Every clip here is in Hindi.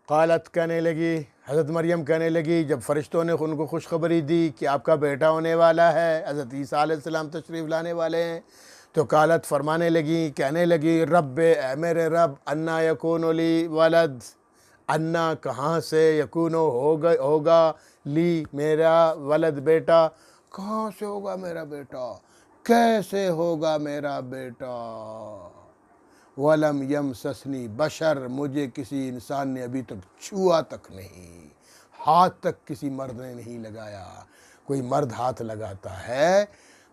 क़ालत कहने लगी, हज़रत मरियम कहने लगी जब फ़रिश्तों ने उनको खुशखबरी दी कि आपका बेटा होने वाला है, हज़रत ईसा अलैहिस्सलाम तशरीफ़ लाने वाले हैं, तो क़ालत फरमाने लगी, कहने लगी रब्बे ए मेरे रब अन्ना यकूनु ली वलद, अन्ना कहाँ से, यकूनो होगा ली मेरा वलद बेटा, कहाँ से होगा मेरा बेटा, कैसे होगा मेरा बेटा। वलम यमससनी बशर, मुझे किसी इंसान ने अभी तक छुआ तक नहीं, हाथ तक किसी मर्द ने नहीं लगाया। कोई मर्द हाथ लगाता है,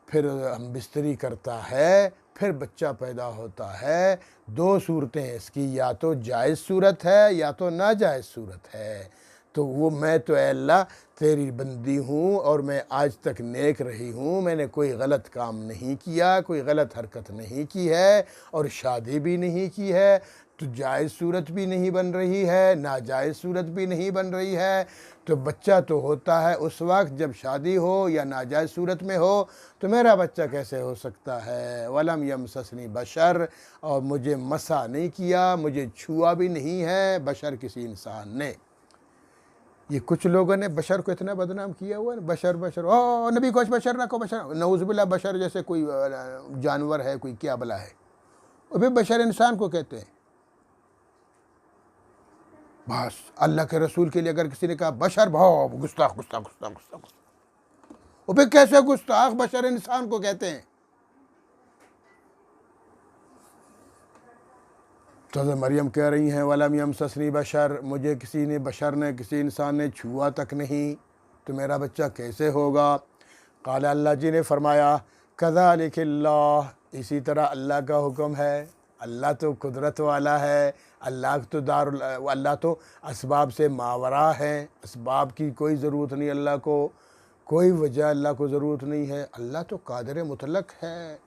फिर हम बिस्तरी करता है, फिर बच्चा पैदा होता है। दो सूरतें हैं इसकी, या तो जायज़ सूरत है या तो नाजायज़ सूरत है। तो वो मैं तो ऐ अल्लाह तेरी बंदी हूँ और मैं आज तक नेक रही हूँ, मैंने कोई गलत काम नहीं किया, कोई गलत हरकत नहीं की है और शादी भी नहीं की है, तो जायज़ सूरत भी नहीं बन रही है, नाजायज़ सूरत भी नहीं बन रही है। तो बच्चा तो होता है उस वक्त जब शादी हो या नाजायज़ सूरत में हो, तो मेरा बच्चा कैसे हो सकता है। वलम यमससनी बशर, और मुझे मसा नहीं किया, मुझे छुआ भी नहीं है बशर किसी इंसान ने। ये कुछ लोगों ने बशर को इतना बदनाम किया हुआ है, बशर बशर, ओ नबी को बशर ना को बशर, नऊज़ुबिल्लाह, बशर जैसे कोई जानवर है, कोई क्या बला है, और फिर बशर इंसान को कहते हैं। बस अल्लाह के रसूल के लिए अगर किसी ने कहा बशर, भाव गुस्ताख गुस्ताख गुस्ताख गुस्ताख, और फिर कैसे गुस्ताख बशर इंसान को कहते हैं। तो मरियम कह रही हैं वलम यमससनी बशर, मुझे किसी ने बशर ने किसी इंसान ने छुआ तक नहीं, तो मेरा बच्चा कैसे होगा। क़ाल, अल्लाह जी ने फरमाया कज़ालिकिल्लाह, इसी तरह अल्लाह का हुक्म है। अल्लाह तो कुदरत वाला है, अल्लाह तो असबाब से मावरा है, असबाब की कोई ज़रूरत नहीं अल्लाह को, कोई वजह अल्लाह को ज़रूरत नहीं है। अल्लाह तो कादिर मुतलक है।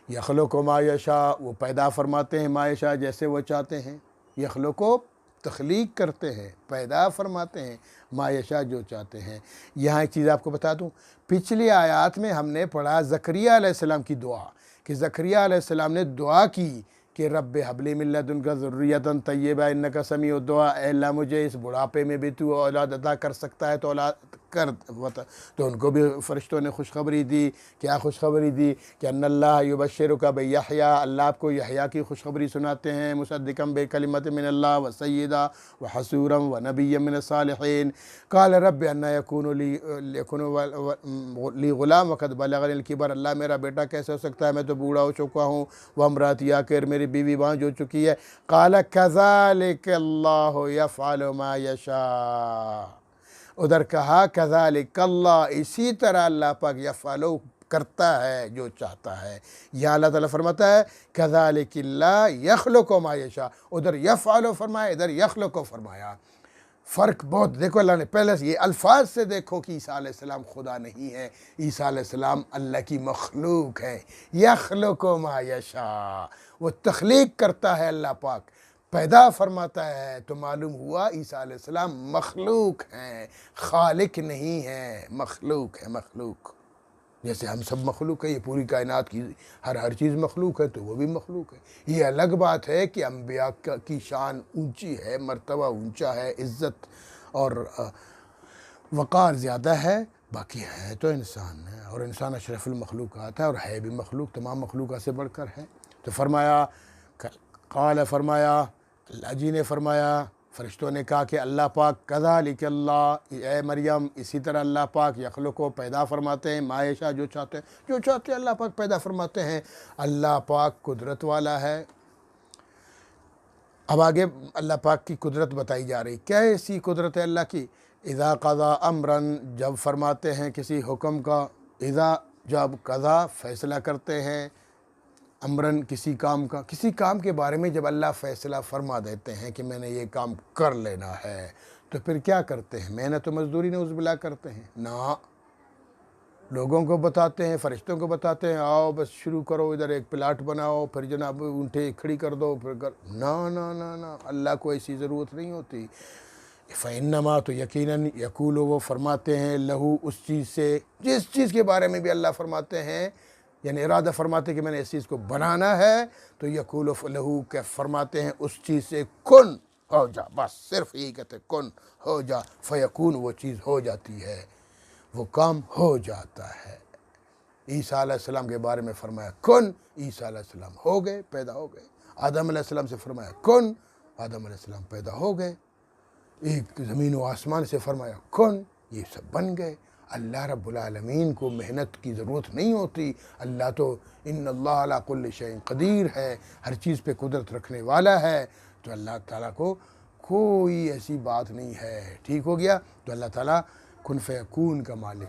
यखलुक़ु मा यशा, वो पैदा फरमाते हैं, मा यशा जैसे वो चाहते हैं, यखलुक़ु तख्लीक करते हैं, पैदा फरमाते हैं, मा यशा जो चाहते हैं। यहाँ एक चीज़ आपको बता दूँ, पिछली आयत में हमने पढ़ा ज़करिया अलैहिस्सलाम की दुआ, कि ज़करिया अलैहिस्सलाम ने दुआ की कि रब्बि हबली मिन लदुनका ज़ुर्रियतन तय्यबा इन्नका समीउद दुआ, अल्लाह मुझे इस बुढ़ापे में भी तू औलाद अता कर सकता है तो औलाद कर बता। तो उनको भी फ़रिश्तों ने खुशखबरी दी। क्या खुशखबरी दी कि अन्नल्लाह युबश्शिरुका बियहया, अल्लाह आपको यहया की खुशखबरी सुनाते हैं, मुसद्दिक़म बिकलिमतिन मिनल्लाह व सय्यिदा व हसूरम व नबिय्यम मिनस्सालिहीन। क़ाल रब्बि अन्ना यकूनु ली ग़ुलाम वक़द बलग़निल किबर, अल्लाह मेरा बेटा कैसे हो सकता है, मैं तो बूढ़ा हो चुका हूँ। व इम्राती आखिर, मेरी बीवी बाँझ हो चुकी है। क़ाल कज़ालिकल्लाहु यफ़अलु मा यशा, उधर कहा कज़ालिकल्लाह, इसी तरह अल्लाह पाक यफ़अलु करता है जो चाहता है। यहाँ अल्लाह ताला फरमाता है कज़ालिकिल्लाह यख़लुक़ु मा यशा, उधर यफ़अलु फरमाया, इधर यख़लुक़ु फरमाया। फ़र्क बहुत देखो, अल्लाह ने पहले से ये अल्फाज से देखो कि ईसा अलैहिस्सलाम खुदा नहीं है, ईसा अलैहिस्सलाम अल्लाह की मखलूक है। यख़लुक़ु मा यशा, वो तख्लीक करता है अल्लाह पाक, पैदा फरमाता है। तो मालूम हुआ ईसा अलैहिस्सलाम मखलूक हैं, खालिक नहीं है, मखलूक है, मखलूक। जैसे हम सब मखलूक है, ये पूरी कायनात की हर चीज़ मखलूक है, तो वो भी मखलूक है। ये अलग बात है कि अम्बिया की शान ऊंची है, मर्तबा ऊंचा है, इज़्ज़त और वक़ार ज़्यादा है, बाकी है तो इंसान है, और इंसान अशरफुल मखलूक़ात है और है भी मखलूक, तमाम मखलूक़ात से बढ़कर है। तो फरमाया क़ाल, फरमाया अल्लाह जी ने फरमाया, फ़रिश्तों ने कहा कि अल्लाह पाक कज़ालिकल्लाह, ए मरियम इसी तरह अल्लाह पाक यख़लुक़ु पैदा फरमाते हैं, मा यशा जो चाहते हैं अल्लाह पाक पैदा फरमाते हैं। अल्लाह पाक कुदरत वाला है। अब आगे अल्लाह पाक की कुदरत बताई जा रही, क्या ऐसी कुदरत है अल्लाह की। इज़ा क़ज़ा अमरन, जब फरमाते हैं किसी हुक्म का, इज़ा जब कज़ा फ़ैसला करते हैं, अमरन किसी काम का, किसी काम के बारे में जब अल्लाह फ़ैसला फरमा देते हैं कि मैंने ये काम कर लेना है, तो फिर क्या करते हैं, मेहनत तो मज़दूरी नऊज़ुबिल्लाह करते हैं ना, लोगों को बताते हैं, फ़रिश्तों को बताते हैं, आओ बस शुरू करो, इधर एक प्लाट बनाओ, फिर जनाब ऊँटें खड़ी कर दो, फिर कर ना ना ना ना, अल्लाह को ऐसी ज़रूरत नहीं होती। फ़इन्नमा, तो यकीनन यक़ूलु, वो फरमाते हैं, लहू उस चीज़ से, जिस चीज़ के बारे में भी अल्लाह फरमाते हैं, यानी इरादा फरमाते कि मैंने इस चीज़ को बनाना है, तो यक़ूलु लहू के फरमाते हैं उस चीज़ से कुन हो जा, बस सिर्फ यही कहते कुन हो जा फ़यकून, वो चीज़ हो जाती है, वो काम हो जाता है। ईसा अलैहिस्सलाम के बारे में फरमाया कुन, ईसा अलैहिस्सलाम हो गए, पैदा हो गए। आदम अलैहिस्सलाम से फरमाया कुन, आदम अलैहिस्सलाम पैदा हो गए। एक ज़मीन व आसमान से फरमाया कुन, ये सब बन गए। अल्लाह रब्बुल आलमीन को मेहनत की ज़रूरत नहीं होती। अल्लाह तो इन्नल्लाह अला कुल्लि शैइन क़दीर है, हर चीज़ पे कुदरत रखने वाला है। तो अल्लाह ताला को कोई ऐसी बात नहीं है। ठीक हो गया। तो अल्लाह ताला कुन फ़यकून का मालिक